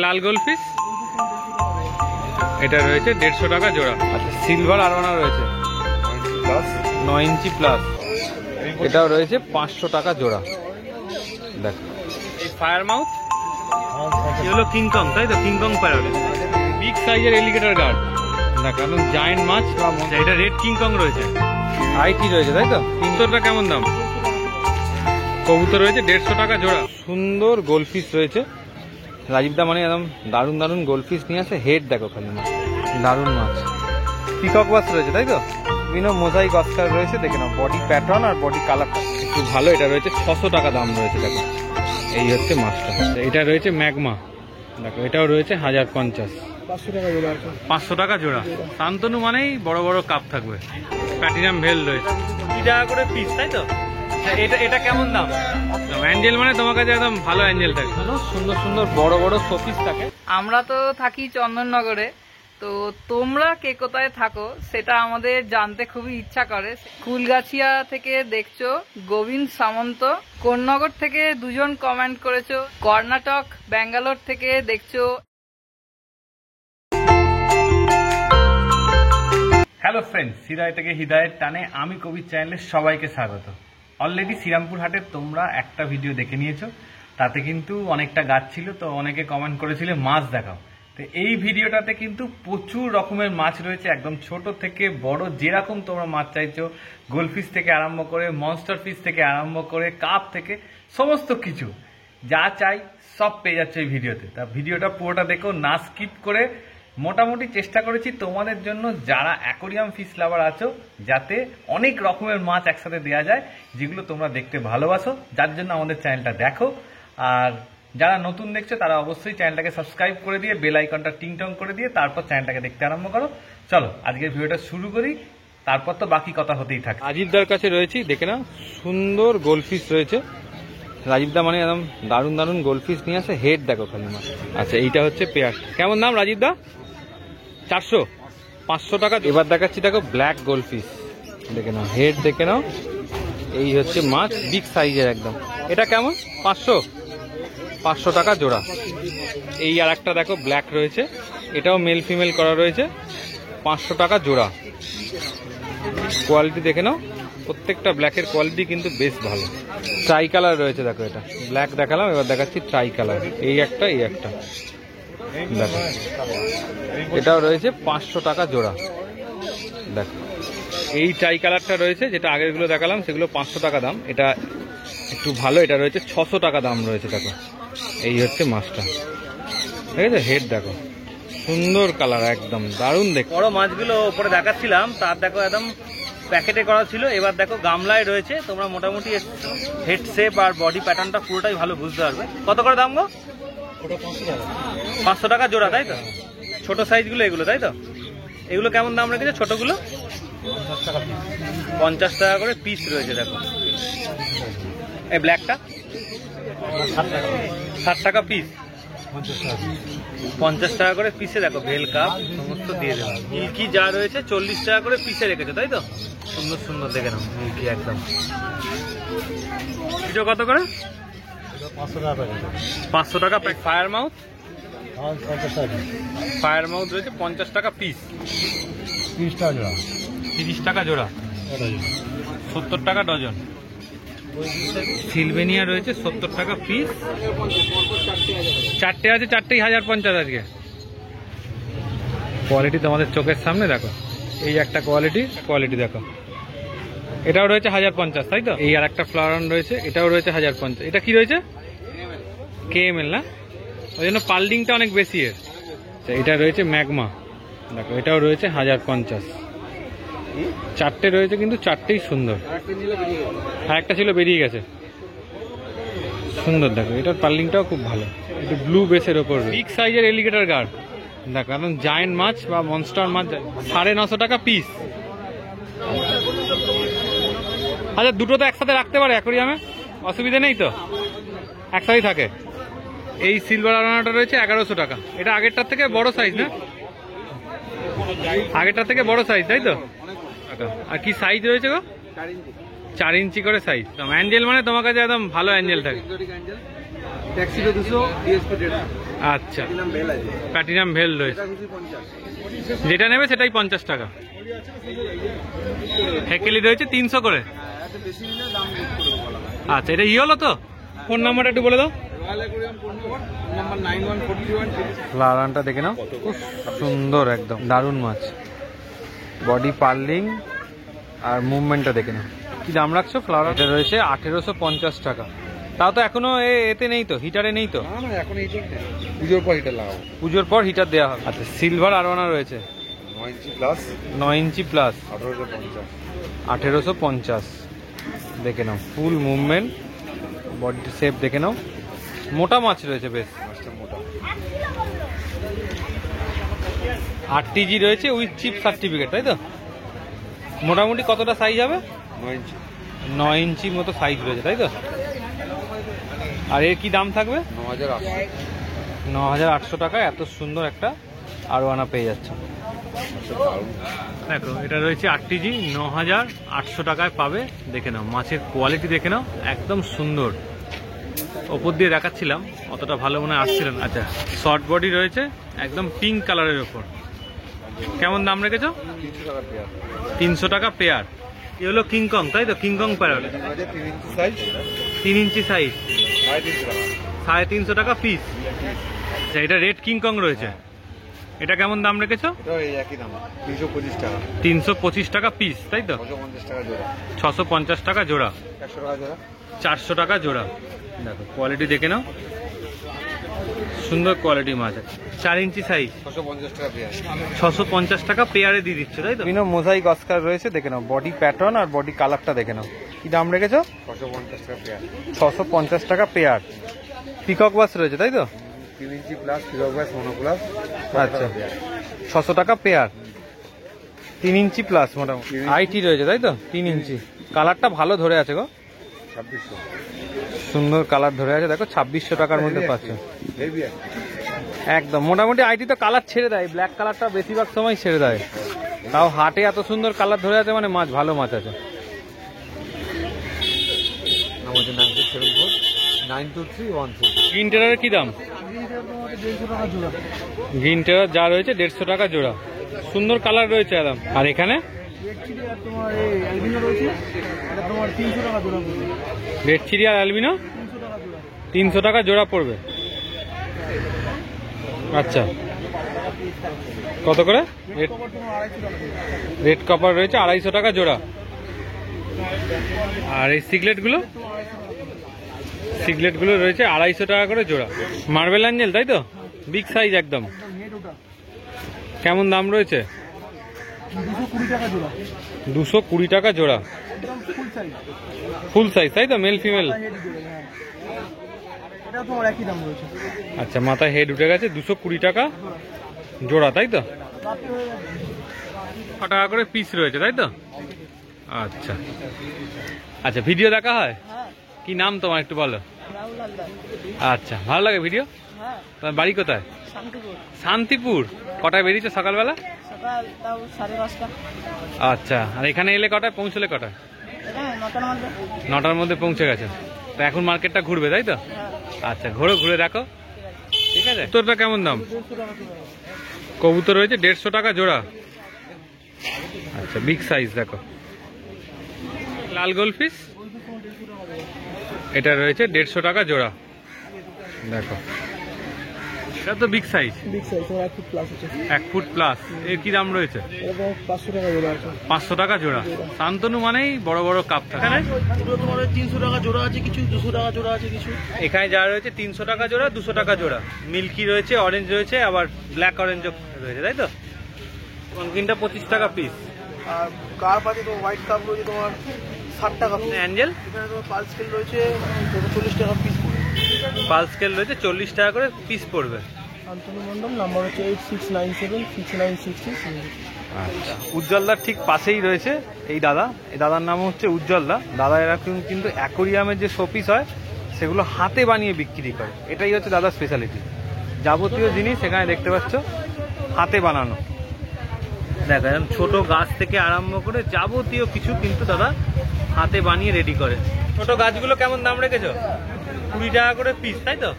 লাল goldfish এটা রয়েছে 150 টাকা জোড়া। আচ্ছা, সিলভার আরোনা রয়েছে 9 ইঞ্চি প্লাস, এটাও রয়েছে 500 টাকা জোড়া। দেখো এই ফায়ার মাউথ, এগুলো কিংকং, তাই তো? কিংকং প্যারট, বিগ সাইজের এলিগেটর গার্ড। দেখো একদম জায়েন্ট মাছ। এটা রেড কিংকং রয়েছে, আইটি রয়েছে, তাই তো? কবুতরটা কেমন দাম? কবুতর রয়েছে 150 টাকা জোড়া। সুন্দর গোলফিশ রয়েছে। রাজীবদা মানে একদম দারুণ দারুণ গোলফিশ নিয়ে আসে। হেড দেখো খালি মাছ, দারুণ মাছ। পিকক বাস রয়েছে, তাই তো? বিভিন্ন মোজাইক অস্কার রয়েছে, দেখে নাও। বডি প্যাটার্ন আর বডি কালারটা একটু ভালো। এটা রয়েছে 600 টাকা দাম রয়েছে। দেখো এই হচ্ছে মাছটা। এটা রয়েছে ম্যাগমা, দেখো এটাও রয়েছে 1050, 500 টাকা জোড়া। শান্তনু মানেই বড় বড় কাপ থাকবে। প্যাটিনাম ভেল রয়েছে 2 টাকা করে পিস, তাই তো? এটা কেমন দাম? অ্যাঞ্জেল মানে তোমার কাছে একদম ভালো অ্যাঞ্জেল থাকে, সুন্দর সুন্দর বড় বড় শোপিস থাকে। আমরা তো থাকি চন্দননগরে, তো তোমরা কে কোথায় থাকো সেটা আমাদের জানতে খুবই ইচ্ছা করে। কুলগাছিয়া থেকে দেখছো গোবিন্দ সামন্ত, কোন্নগর থেকে 2 জন কমেন্ট করেছো, কর্ণাটক ব্যাঙ্গালোর থেকে দেখছো। হ্যালো ফ্রেন্ডস, হৃদয় থেকে হৃদয়ের টানে আমি কবির চ্যানেলে সবাইকে স্বাগত। অলরেডি শ্রীরামপুর হাটের তোমরা একটা ভিডিও দেখে নিয়েছো, তাতে কিন্তু অনেকটা গাছ ছিল, তো অনেকে কমেন্ট করেছিলে মাছ দেখাও। তো এই ভিডিওটাতে কিন্তু প্রচুর রকমের মাছ রয়েছে, একদম ছোট থেকে বড় যেরকম তোমরা মাছ চাইছো, গোলফিশ থেকে আরম্ভ করে মনস্টার ফিশ থেকে আরম্ভ করে কাপ থেকে সমস্ত কিছু যা চাই সব পেয়ে যাচ্ছে এই ভিডিওতে। তা ভিডিওটা পুরোটা দেখো, না স্কিপ করে। মোটামুটি চেষ্টা করেছি তোমাদের জন্য যারা অ্যাকোরিয়াম ফিশ লাভার আছো, যাতে অনেক রকমের মাছ একসাথে দেওয়া যায়, যেগুলো তোমরা দেখতে ভালোবাসো, যার জন্য আমাদের চ্যানেলটা দেখো। আর যারা নতুন দেখছো তারা অবশ্যই চ্যানেলটাকে সাবস্ক্রাইব করে দিয়ে বেল আইকনটা টিংটং করে দিয়ে তারপর চ্যানেলটাকে দেখতে আরম্ভ করো। চলো আজকের ভিডিওটা শুরু করি, তারপর তো বাকি কথা হতেই থাকে। রাজীবদার কাছে রয়েছি, দেখে না সুন্দর গোলফিশ রয়েছে। রাজীবদা মানে একদম দারুণ দারুণ গোলফিশ নিয়ে আসে। হেড দেখো খালি মাছ। আচ্ছা, এইটা হচ্ছে পেয়ার। কেমন দাম রাজীবদা? 400, 500 টাকা। এবার দেখাচ্ছি, দেখো ব্ল্যাক গোলফিশ, দেখে নাও হেড, দেখে নাও। এই হচ্ছে মাছ, বিগ সাইজের একদম। এটা কেমন? 500 টাকা জোড়া। এই আর একটা দেখো ব্ল্যাক রয়েছে, এটাও মেল ফিমেল করা রয়েছে, 500 টাকা জোড়া। কোয়ালিটি দেখে নাও, প্রত্যেকটা ব্ল্যাকের কোয়ালিটি কিন্তু বেশ ভালো। ট্রাই কালার রয়েছে, দেখো এটা ব্ল্যাক দেখালাম, এবার দেখাচ্ছি ট্রাই কালার। এই একটা, এই একটা দেখো, এটাও রয়েছে 500 টাকা জোড়া। দেখো এই ট্রাই কালারটা রয়েছে, যেটা আগেরগুলো দেখালাম সেগুলো 500 টাকা দাম। এটা একটু ভালো, এটা রয়েছে 600 টাকা দাম রয়েছে। দেখো এই হচ্ছে মাছটা, ঠিক আছে? হেড দেখো, সুন্দর কালার, একদম দারুণ দেখো। বড় মাছগুলো উপরে দেখাচ্ছিলাম, তার দেখো একদম প্যাকেটে করা ছিল, এবার দেখো গামলায় রয়েছে। তোমরা মোটামুটি হেড শেপ আর বডি প্যাটার্নটা পুরোটাই ভালো বুঝতে পারবে। কত করে দাম গো? 500 টাকা জোড়া, তাই তো? ছোট সাইজগুলো এগুলো, তাই তো? এগুলো কেমন দাম রেখেছে ছোটগুলো? 50 টাকা করে পিস রয়েছে। দেখো এই ব্ল্যাকটা 60 টাকা পিস, 50 টাকা করে পিসে। দেখো ভেল কাপ সমস্ত দিয়ে দেবো। মিল্কি যা রয়েছে 40 টাকা করে পিসে রেখেছে, তাই তো? সুন্দর সুন্দর দেখে নাও মিল্কি একদম। এটা কত করে? 500 টাকা। ফায়ার মাউথ, ফায়ার মাউথ রয়েছে 50 টাকা পিস, 30 টাকা জোড়া, 70 টাকা ডজন। সিলভেনিয়া রয়েছে 70 টাকা পিস, 4টে আছে, 4টেই 1050 আজকে। কোয়ালিটি তোমাদের চোখের সামনে দেখো, এই একটা কোয়ালিটি দেখো। এটাও রয়েছে 1050, তাই তো? এই আর একটা ফ্লাওয়ার রয়েছে, এটাও রয়েছে 1050। এটা কি রয়েছে? KML না, ওই জন্য পাল্ডিংটা অনেক বেশি এর। এটা রয়েছে ম্যাগমা, দেখো এটাও রয়েছে 1050। 4টে রয়েছে, কিন্তু 4টেই সুন্দর। আর একটা ছিল, বেরিয়ে গেছে। সুন্দর দেখো, এটার পার্লিংটাও খুব ভালো, একটু ব্লু বেসের ওপর। বিগ সাইজের এলিগেটর গার্ড, দেখো একদম জায়েন্ট মাছ বা মনস্টার মাছ, 950 টাকা পিস। আচ্ছা, দুটো তো একসাথে রাখতে পারে অ্যাকোরিয়ামে, অসুবিধা নেই তো? একসাথেই থাকে। এই সিলভার আরানাটা রয়েছে 1100 টাকা। এটা আগেরটার থেকে বড় সাইজ না? আগেরটার থেকে বড় সাইজ, তাই তো? আর কি সাইজ রয়েছে গো? 4 ইঞ্চি করে সাইজ। অ্যাঞ্জেল মানে তোমার কাছে একদম ভালো অ্যাঞ্জেল থাকে। আচ্ছা, প্ল্যাটিনাম ভেল রয়েছে, যেটা নেবে সেটাই 50 টাকা। হেকেলি রয়েছে 300 করে। আচ্ছা, এটা হলো তো। ফোন নাম্বারটা একটু বলে দাও। লালানটা দেখে নাও, খুব সুন্দর, একদম দারুণ মাছ। বডি পার্লিং আর মুভমেন্টটা দেখে নাও। কি দাম রাখছো ফ্লাওয়ার? এটা রয়েছে 1850 টাকা। তাও তো এখনো এতে নেই তো, হিটারে নেই তো? এখন পুজোর পর হিটার লাগাবো। পুজোর পর হিটার দেওয়া হবে। আচ্ছা, সিলভার আরোয়ানা রয়েছে 9 ইঞ্চি প্লাস, 9 ইঞ্চি প্লাস, 1850। 1850 দেখে নাও। ফুল মুভমেন্ট, বডি শেপ দেখে নাও। মোটা মাছ রয়েছে বেশ, মাছটা মোটা। 8TG রয়েছে উইথ চিপ সার্টিফিকেট, তাই তো? মোটামুটি কতটা সাইজ হবে? 9 ইঞ্চি। 9 ইঞ্চির মতো সাইজ রয়েছে, তাই তো? আর এর কি দাম থাকবে? 9800। 9800 টাকা এত সুন্দর একটা আরোয়ানা পেয়ে যাচ্ছে। দেখো, এটা রয়েছে 8TG, 9800 টাকায় পাবে। দেখে নাও, মাছের কোয়ালিটি দেখে নাও, একদম সুন্দর। ওপর দিয়ে দেখাচ্ছিলাম, অতটা ভালো মনে আসছিল না। আচ্ছা, শর্ট বডি রয়েছে একদম পিঙ্ক কালারের ওপর। কেমন দাম রেখেছো? 300 টাকা পেয়ার। 300 টাকা পেয়ার। এ হলো কিংকং, তাই তো? কিংকং প্যারট, 3 ইঞ্চি সাইজ, 3 ইঞ্চি সাইজ, 350 টাকা। 350 টাকা পিস। আচ্ছা, এটা রেড কিংকং রয়েছে, এটা কেমন দাম রেখেছো? এটাও এই একই দাম, 325 টাকা। 325 টাকা পিস, তাই তো? 650 টাকা জোড়া। 650 টাকা জোড়া, 100 টাকা জোড়া। 400 টাকা জোড়া। দেখো, কোয়ালিটি দেখে নাও, সুন্দর কোয়ালিটি মাছ আছে। 4 ইঞ্চি সাইজ, 650 টাকা পেয়ার। 650 টাকা পেয়ারে দিয়ে দিচ্ছে, তাই তো? বিভিন্ন মোজাইক অস্কার রয়েছে, দেখে নাও। বডি প্যাটার্ন আর বডি কালারটা দেখে নাও। কি দাম রেখেছো? 650 টাকা পেয়ার। 650 টাকা পেয়ার। পিকক বাস রয়েছে, তাই তো? 3 ইঞ্চি প্লাস, ফিরো গ্লাস, মনো প্লাস। আচ্ছা, 600 টাকা পেয়ার। 3 ইঞ্চি প্লাস মোটামুটি। আইটি রয়েছে, তাই তো? 3 ইঞ্চি। কালারটা ভালো ধরে আছে গো, 2600। সুন্দর কালার ধরে আছে। দেখো, 2600 টাকার মধ্যে পাচ্ছ হেভি আছে একদম। মোটামুটি আইটি তো কালার ছেড়ে দেয়, ব্ল্যাক কালারটা বেশিরভাগ সময় ছেড়ে দেয়। তাও হাটে এত সুন্দর কালার ধরে আছে, মানে মাছ ভালো মাছ আছে। আমাদের 9674 92313। গ্রিন টেরারের কি দাম? গ্রিন টেরার যা রয়েছে 150 টাকা জোড়া। সুন্দর কালার রয়েছে একদম। আর এখানে রেড চিলি আর অ্যালবিনো 300 টাকা জোড়া পড়বে। আচ্ছা, কত করে? রেড কপার রয়েছে 250 টাকা জোড়া। আর এই সিগলেটগুলো রয়েছে 250 টাকা করে জোড়া। মার্বেল অ্যাঞ্জেল, তাই তো? বিগ সাইজ একদম। কেমন দাম রয়েছে? 220 টাকা জোড়া। ফুল সাইজ, তাই তো? Male female. আচ্ছা, মাথায় হেড উঠে গেছে। 220 টাকা জোড়া, তাই তো? 100 টাকা করে পিস রয়েছে, তাই তো? আচ্ছা আচ্ছা, ভিডিও দেখা হয়? কি নাম তোমার একটু বলো। আচ্ছা, ভালো লাগে ভিডিও? তোমার বাড়ি কোথায়? শান্তিপুর। কটায় বেরিয়েছো সকালবেলা? সকাল 5:30। আচ্ছা, আর এখানে এলে কটায়, পৌঁছলে কটায়? 9টার মধ্যে পৌঁছে গেছে। তো এখন মার্কেটটা ঘুরবে, তাই তো? আচ্ছা, ঘুরে দেখো, ঠিক আছে? কবুতরটা কেমন দাম? কবুতর রয়েছে 150 টাকা জোড়া। আচ্ছা, বিগ সাইজ। দেখো, লাল গোলফিশ, এটা রয়েছে 150 টাকা জোড়া। দেখো, এটা তো বিগ সাইজ, 1 ফুট প্লাস। এর কি দাম রয়েছে? 500 টাকা জোড়া। শান্তনু মানেই বড় বড় কাপ থাকে। 300 টাকা জোড়া আছে কিছু, 200 টাকা জোড়া আছে কিছু। এখানে যা রয়েছে 300 টাকা জোড়া, 200 টাকা জোড়া। মিল্কি রয়েছে, অরেঞ্জ রয়েছে, আবার ব্ল্যাক অরেঞ্জও রয়েছে, তাই তো? পঙ্কিনটা 25 টাকা পিস। আর কাপ আছে তো, হোয়াইট কাপ রয়েছে তোমার 60 টাকা। অ্যাঞ্জেল এখানে তোমার পাল স্কেল রয়েছে 40 টাকা পিস পড়বে। পাল স্কেল রয়েছে 40 টাকা করে পিস পড়বে। শান্তনু মন্ডল, নাম্বার হচ্ছে 86976966। আচ্ছা, উজ্জ্বলদার ঠিক পাশেই রয়েছে এই দাদা। এই দাদার নাম হচ্ছে উজ্জ্বলদা। দাদা এরা কিন্তু অ্যাকোরিয়ামের যে শোপিস হয় সেগুলো হাতে বানিয়ে বিক্রি করে। এটাই হচ্ছে দাদার স্পেশালিটি। যাবতীয় জিনিস এখানে দেখতে পাচ্ছ হাতে বানানো। দেখো, একদম ছোট গাছ থেকে আরম্ভ করে যাবতীয় কিছু কিন্তু দাদা হাতে বানিয়ে রেডি করে। ছোট গাছগুলো কেমন দাম রেখেছো? 20 টাকা করে পিস, তাই তো?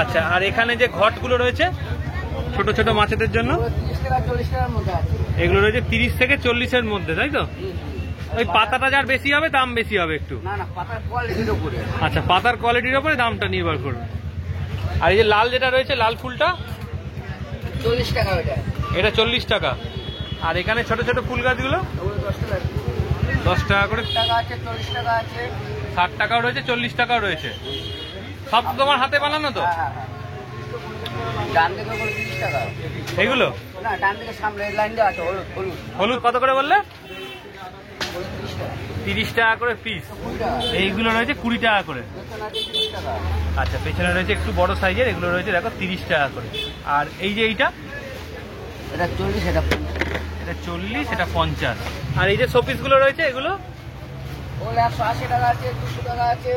আচ্ছা, আর এখানে যে ঘটগুলো রয়েছে ছোট ছোট মাছেদের জন্য 30 টাকা 40 টাকার মধ্যে আছে। এগুলো রয়েছে 30 থেকে 40-এর মধ্যে, তাই তো? ওই পাতাটা যার বেশি হবে দাম বেশি হবে একটু। না না, পাতার কোয়ালিটির উপরে। আচ্ছা, পাতার কোয়ালিটির উপরে দামটা নির্ভর করবে। আর এই যে লাল যেটা রয়েছে, লাল ফুলটা 40 টাকা ওটা। এটা 40 টাকা। আর এখানে ছোট ছোট ফুল গাছগুলো ওগুলো 10 টাকা। 10 টাকা করে। টাকা আছে, 40 টাকা আছে। 60 টাকাও রয়েছে, 40 টাকাও রয়েছে। সব তোমার হাতে বানানো তো? হ্যাঁ হ্যাঁ হ্যাঁ। ডান দিকে ওগুলো 30 টাকা। এগুলো না, ডান দিকে সামনে লাইন দেওয়া আছে, হলুদ হলুদ। হলুদ কত করে বললে? ওগুলো 30 টাকা। 30 টাকা করে পিস। 20 টাকা। এইগুলো রয়েছে 20 টাকা করে। বেতন আছে 30 টাকা। আচ্ছা, পেছনে রয়েছে একটু বড় সাইজের, এগুলো রয়েছে দেখো 30 টাকা করে। আর এই যে এইটা, এটা 40, এটা 50। এটা 40, এটা 50। আর এই যে শোপিসগুলো রয়েছে এগুলো ওগুলো 180 টাকা আছে, 200 টাকা আছে।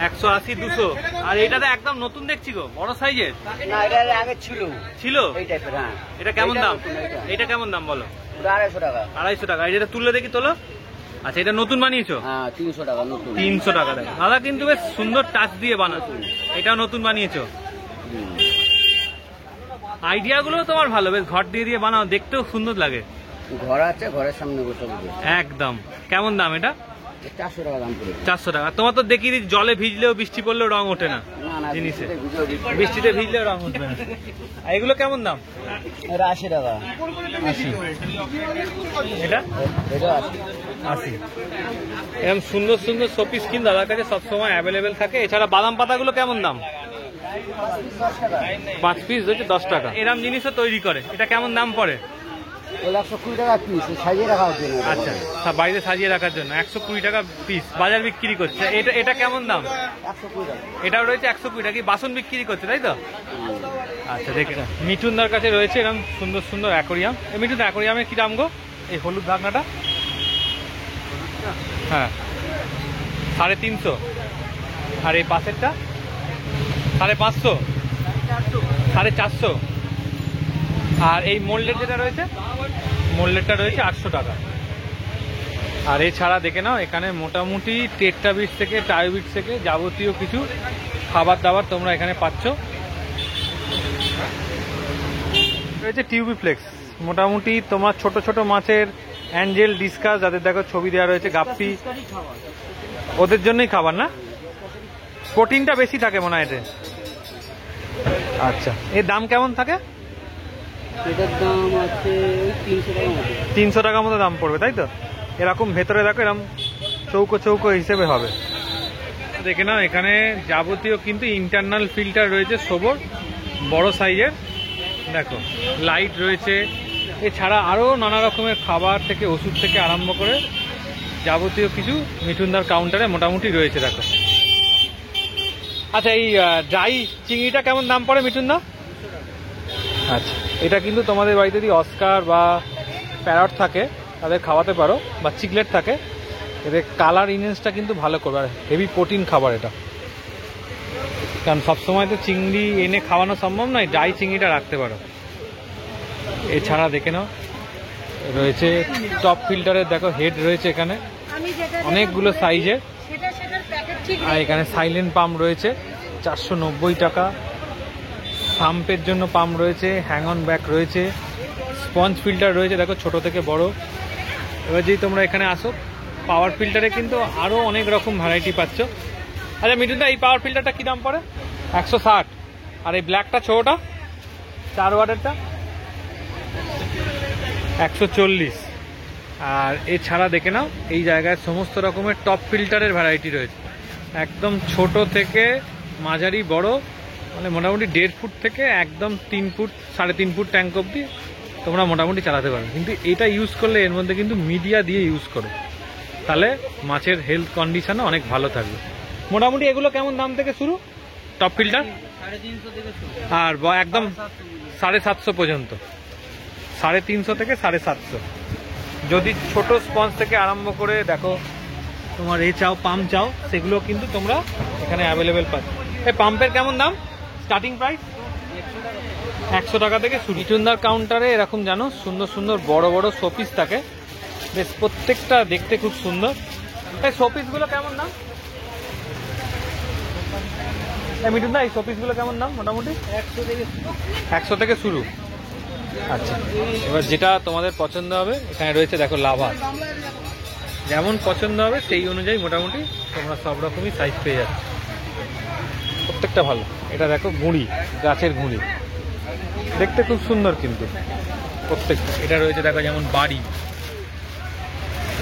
180, 200। আর এইটাতে একদম নতুন দেখছি গো, বড় সাইজের। না, এটা আগে ছিল ছিল এই টাইপের। হ্যাঁ, এটা কেমন এইটা দাম? নতুন, এইটা। এটা কেমন দাম বলো? ওটা 250 টাকা। 250 টাকা। এটা তুললে দেখি, তোলো। আচ্ছা, এটা নতুন বানিয়েছো? হ্যাঁ, 300 টাকা নতুন। 300 টাকা দেখো দাদা, কিন্তু বেশ সুন্দর টাচ দিয়ে বানাতো। এটাও নতুন বানিয়েছো। আইডিয়াগুলো তোমার ভালো, বেশ ঘর দিয়ে দিয়ে বানাও, দেখতেও সুন্দর লাগে। ঘর আছে, ঘরের সামনে বসে বসে। একদম। কেমন দাম এটা? 400 টাকা দাম পড়ে। 400 টাকা। তোমার তো দেখি জলে ভিজলেও বৃষ্টি পড়লেও রং ওঠে না না না, জিনিসে। ভিডিও বৃষ্টিতে ভিজলেও রং উঠবে না। আর এগুলো কেমন দাম? এটা 80 টাকা। 80। এটা এটা 80। 80। এরকম সুন্দর সুন্দর শোপিস কিন্তু দাদার কাছে সবসময় অ্যাভেলেবেল থাকে। এছাড়া বাদাম পাতাগুলো কেমন দাম? 10 টাকা। 5 পিস হচ্ছে 10 টাকা। এরকম জিনিসও তৈরি করে, এটা কেমন দাম পড়ে? ওগুলো 120 টাকা পিস, সাজিয়ে রাখা হচ্ছে। আচ্ছা, বাড়িতে সাজিয়ে রাখার জন্য 120 টাকা পিস বাজার বিক্রি করছে। এটা কেমন দাম? 120 টাকা। এটাও রয়েছে 120 টাকা। কি বাসন বিক্রি করছে, তাই তো? আচ্ছা, দেখে না। মিঠুনদার কাছে রয়েছে এরকম সুন্দর সুন্দর অ্যাকোরিয়াম। এই মিঠুন, অ্যাকোরিয়ামে কি দাম গো? এই হলুদ ঢাকনাটা? হ্যাঁ, 350। আর এই পাশেরটা 550, 450। আর এই মোল্ডের যেটা রয়েছে, মোল্ডেরটা রয়েছে 800 টাকা। আর এছাড়া দেখে নাও, এখানে মোটামুটি টেট্টা বিটস থেকে, টাই বিটস থেকে যাবতীয় কিছু খাবার দাবার তোমরা এখানে পাচ্ছ। রয়েছে টিউবি ফ্লেক্স। মোটামুটি তোমার ছোট ছোট মাছের অ্যাঞ্জেল, ডিসকাস, যাদের দেখো ছবি দেওয়া রয়েছে, গাপ্পি, ওদের জন্যই খাবার না? প্রোটিনটা বেশি থাকে মনে হয় এতে। আচ্ছা, এর দাম কেমন থাকে? এটার দাম আছে 300 টাকা মতো। 300 টাকার মতো দাম পড়বে, তাই তো? এরকম ভেতরে দেখো এরকম চৌকো চৌকো হিসেবে হবে। দেখে নাও, এখানে যাবতীয় কিন্তু ইন্টারনাল ফিল্টার রয়েছে সবর, বড় সাইজের। দেখো লাইট রয়েছে। এছাড়া আরও নানা রকমের খাবার থেকে, ওষুধ থেকে আরম্ভ করে যাবতীয় কিছু মিঠুনদার কাউন্টারে মোটামুটি রয়েছে। দেখো। আচ্ছা, এই ড্রাই চিংড়িটা কেমন দাম পড়ে মিঠুনদা? আচ্ছা, এটা কিন্তু তোমাদের বাড়িতে যদি অস্কার বা প্যারট থাকে তাদের খাওয়াতে পারো, বা চিকলেট থাকে, এদের কালার ইনহেন্সটা কিন্তু ভালো করবে। আর হেভি প্রোটিন খাবার এটা, কারণ সবসময় তো চিংড়ি এনে খাওয়ানো সম্ভব নয়, ড্রাই চিংড়িটা রাখতে পারো। এছাড়া দেখে নাও, রয়েছে টপ ফিল্টারের দেখো হেড রয়েছে এখানে অনেকগুলো সাইজের। আর এখানে সাইলেন্ট পাম্প রয়েছে 490 টাকা। সাম্পের জন্য পাম্প রয়েছে, হ্যাং অন ব্যাক রয়েছে, স্পঞ্জ ফিল্টার রয়েছে দেখো ছোট থেকে বড়। এবার যদি তোমরা এখানে আসো, পাওয়ার ফিল্টারে কিন্তু আরও অনেক রকম ভ্যারাইটি পাচ্ছ। আচ্ছা মিঠুনদা, এই পাওয়ার ফিল্টারটা কী দাম পড়ে? 160। আর এই ব্ল্যাকটা ছোটটা 4 ওয়াটেরটা 140। আর এছাড়া দেখে নাও, এই জায়গায় সমস্ত রকমের টপ ফিল্টারের ভ্যারাইটি রয়েছে, একদম ছোট থেকে মাঝারি বড়, মানে মোটামুটি 1.5 ফুট থেকে একদম 3 ফুট 3.5 ফুট ট্যাঙ্ক অবধি তোমরা মোটামুটি চালাতে পারো। কিন্তু এটা ইউজ করলে এর মধ্যে কিন্তু মিডিয়া দিয়ে ইউজ করো, তাহলে মাছের হেলথ কন্ডিশনও অনেক ভালো থাকবে। মোটামুটি এগুলো কেমন দাম থেকে শুরু টপ ফিল্টার? 350 থেকে শুরু। আর একদম 750 পর্যন্ত, 350 থেকে 750। যদি ছোট স্পঞ্জ থেকে আরম্ভ করে দেখো তোমার এই চাও, পাম্প চাও, সেগুলো কিন্তু তোমরা এখানে অ্যাভেলেবেল পাচ্ছ। এই পাম্পের কেমন দাম স্টার্টিং প্রাইস? 100 টাকা থেকে শুরু। মিঠুনদার কাউন্টারে এরকম জানো সুন্দর সুন্দর বড় বড় শোপিস থাকে, বেশ প্রত্যেকটা দেখতে খুব সুন্দর। এই শোপিসগুলো কেমন দাম? মিঠুন দা এই শোপিসগুলো কেমন দাম মোটামুটি? 100 থেকে শুরু। আচ্ছা, এবার যেটা তোমাদের পছন্দ হবে এখানে রয়েছে, দেখো লাভা, যেমন পছন্দ হবে সেই অনুযায়ী মোটামুটি তোমরা সব রকমই সাইজ পেয়ে যাচ্ছ, প্রত্যেকটা ভালো। এটা দেখো গুঁড়ি, গাছের গুঁড়ি, দেখতে খুব সুন্দর কিন্তু প্রত্যেকটা। এটা রয়েছে দেখো যেমন বাড়ি,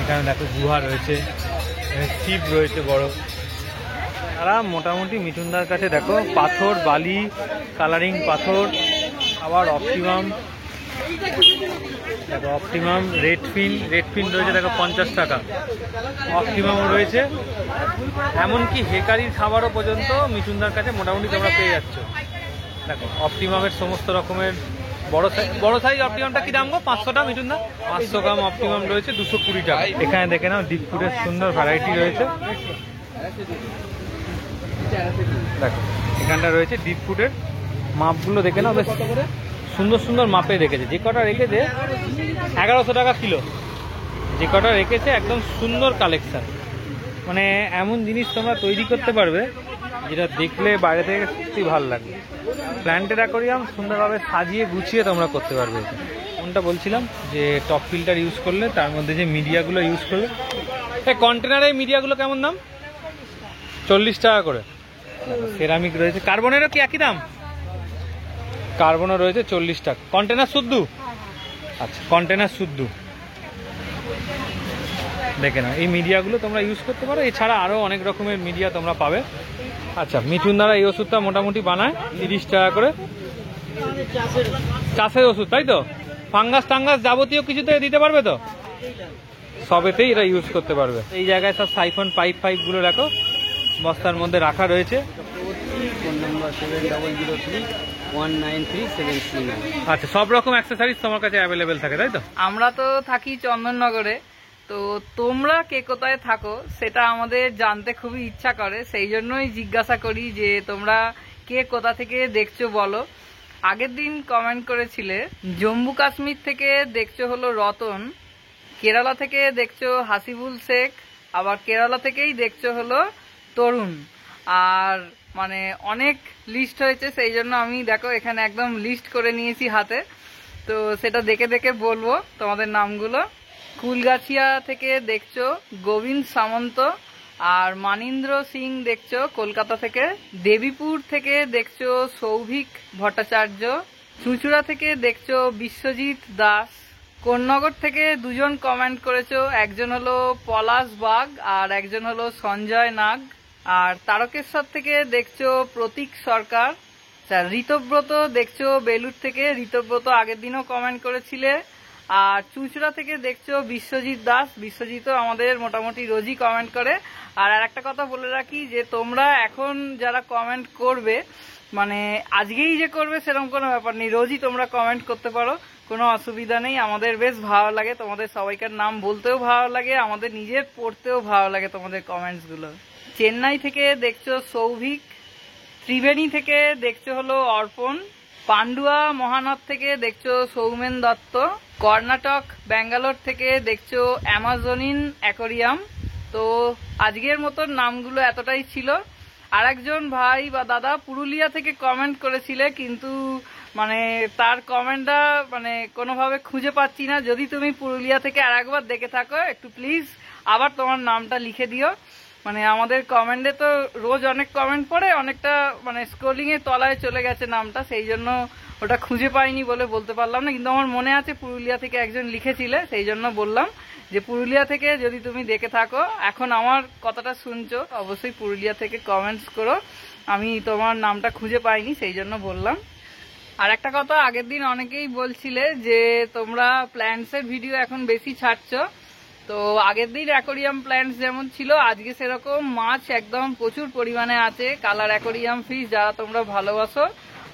এখানে দেখো গুহা রয়েছে, এখানে শিব রয়েছে বড়। তারা মোটামুটি মিঠুনদার কাছে দেখো পাথর, বালি, কালারিং পাথর, আবার অপটিমাম, দেখো অপটিমাম, রেড ফিন রয়েছে দেখো 50 টাকা, অপটিমামও রয়েছে, এমনকি হেকারির খাবারও পর্যন্ত মিঠুনদার কাছে মোটামুটি তোমরা পেয়ে যাচ্ছ। দেখো অপটিমামের সমস্ত রকমের বড় সাইজ অপটিমামটা কি দাম গো? 500 টাকা মিঠুনদা? 500 গ্রাম অপটিমাম রয়েছে 220 টাকা। এখানে দেখে নাও ডিপ ফুডের সুন্দর ভ্যারাইটি রয়েছে, দেখো এখানটা রয়েছে ডিপ ফুডের মাপগুলো দেখে নাও, বেশ সুন্দর সুন্দর মাপে রেখেছে। যে কটা রেখেছে 1100 টাকা কিলো, যে কটা রেখেছে একদম সুন্দর কালেকশন। মানে এমন জিনিস তোমরা তৈরি করতে পারবে যেটা দেখলে বাইরে থেকে সত্যি ভালো লাগবে। প্ল্যান্টেড অ্যাকোয়ারিয়াম সুন্দরভাবে সাজিয়ে গুছিয়ে তোমরা করতে পারবে। কোনটা বলছিলাম যে টপ ফিল্টার ইউজ করলে তার মধ্যে যে মিডিয়াগুলো ইউজ করলে, এই কন্টেনারের মিডিয়াগুলো কেমন দাম? 40 টাকা করে। সেরামিক রয়েছে, কার্বনেরও কি একই দাম? কার্বনও রয়েছে 40 টাকা। কন্টেনার শুদ্ধ? আচ্ছা, কন্টেনার শুদ্ধ। দেখে না এই মিডিয়াগুলো তোমরা ইউজ করতে পারো, এছাড়া আরও অনেক রকমের মিডিয়া তোমরা পাবে। আচ্ছা, মিঠুনদারা এই ওষুধটা মোটামুটি বানায় 30 টাকা করে। চাষের ওষুধ তাই তো? ফাঙ্গাস টাঙ্গাস যাবতীয় কিছুতে দিতে পারবে তো? সবেতেই এরা ইউজ করতে পারবে। এই জায়গায় সব সাইফন পাইপগুলো রাখো, বস্তার মধ্যে রাখা রয়েছে। Phone number 7003193739। আচ্ছা, সব রকম অ্যাক্সেসরিজ তোমার কাছে অ্যাভেলেবেল থাকে তাই তো? আমরা তো থাকি চন্দননগরে, তো তোমরা কে কোথায় থাকো সেটা আমাদের জানতে খুবই ইচ্ছা করে, সেই জন্যই জিজ্ঞাসা করি যে তোমরা কে কোথা থেকে দেখছো বলো। আগের দিন কমেন্ট করেছিলে জম্মু কাশ্মীর থেকে দেখছো হলো রতন, কেরালা থেকে দেখছো হাসিবুল শেখ, আবার কেরালা থেকেই দেখছো হলো তরুণ। আর মানে অনেক লিস্ট হয়েছে, সেই জন্য আমি দেখো এখানে একদম লিস্ট করে নিয়েছি হাতে, তো সেটা দেখে দেখে বলবো তোমাদের নামগুলো। কুলগাছিয়া থেকে দেখছো গোবিন্দ সামন্ত, আর মানীন্দ্র সিং দেখছো কলকাতা থেকে। দেবীপুর থেকে দেখছো সৌভিক ভট্টাচার্য। চুঁচুড়া থেকে দেখছো বিশ্বজিৎ দাস। কোন্নগর থেকে দুজন কমেন্ট করেছো, একজন হলো পলাশ বাগ আর একজন হলো সঞ্জয় নাগ। আর তারকেশ্বর থেকে দেখছো প্রতীক সরকার। ঋতব্রত দেখছো বেলুর থেকে, ঋতব্রত আগের দিনও কমেন্ট করেছিলে। আর চুঁচুড়া থেকে দেখছো বিশ্বজিৎ দাস, বিশ্বজিৎও আমাদের মোটামুটি রোজই কমেন্ট করে। আর একটা কথা বলে রাখি যে তোমরা এখন যারা কমেন্ট করবে, মানে আজকেই যে করবে সেরকম কোনো ব্যাপার নেই, রোজই তোমরা কমেন্ট করতে পারো, কোনো অসুবিধা নেই। আমাদের বেশ ভালো লাগে, তোমাদের সবাইকার নাম বলতেও ভালো লাগে, আমাদের নিজের পড়তেও ভালো লাগে তোমাদের কমেন্টসগুলো। চেন্নাই থেকে দেখছো সৌভিক। ত্রিবেণী থেকে দেখছো হলো অর্পণ। পান্ডুয়া মহানদ থেকে দেখছো সৌমেন দত্ত। কর্ণাটক ব্যাঙ্গালোর থেকে দেখছো অ্যামাজনিন অ্যাকোরিয়াম। তো আজকের মতন নামগুলো এতটাই ছিল। আর একজন ভাই বা দাদা পুরুলিয়া থেকে কমেন্ট করেছিলে, কিন্তু মানে তার কমেন্টটা মানে কোনোভাবে খুঁজে পাচ্ছি না। যদি তুমি পুরুলিয়া থেকে আর একবার দেখে থাকো, একটু প্লিজ আবার তোমার নামটা লিখে দিও। মানে আমাদের কমেন্টে তো রোজ অনেক কমেন্ট পড়ে, অনেকটা মানে স্ক্রলিং এর তলায় চলে গেছে নামটা, সেই জন্য ওটা খুঁজে পাইনি বলে বলতে পারলাম না। কিন্তু আমার মনে আছে পুরুলিয়া থেকে একজন লিখেছিলে, সেই জন্য বললাম যে পুরুলিয়া থেকে যদি তুমি দেখে থাকো, এখন আমার কথাটা শুনছো, অবশ্যই পুরুলিয়া থেকে কমেন্টস করো। আমি তোমার নামটা খুঁজে পাইনি, সেই জন্য বললাম। আর একটা কথা, আগের দিন অনেকেই বলছিলে যে তোমরা প্ল্যান্টসের ভিডিও এখন বেশি ছাড়ছো। তো আগের দিন অ্যাকোরিয়াম প্ল্যান্টস যেমন ছিল, আজকে সেরকম মাছ একদম প্রচুর পরিমাণে আছে। কালার অ্যাকোরিয়াম ফিশ যারা তোমরা ভালোবাসো,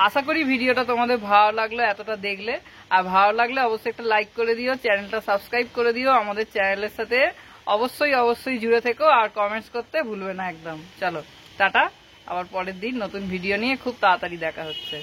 আশা করি ভিডিওটা তোমাদের ভালো লাগলো এতটা দেখলে। আর ভালো লাগলে অবশ্যই একটা লাইক করে দিও, চ্যানেলটা সাবস্ক্রাইব করে দিও, আমাদের চ্যানেলের সাথে অবশ্যই জুড়ে থেকো, আর কমেন্টস করতে ভুলবে না একদম। চলো টাটা, আবার পরের দিন নতুন ভিডিও নিয়ে খুব তাড়াতাড়ি দেখা হচ্ছে।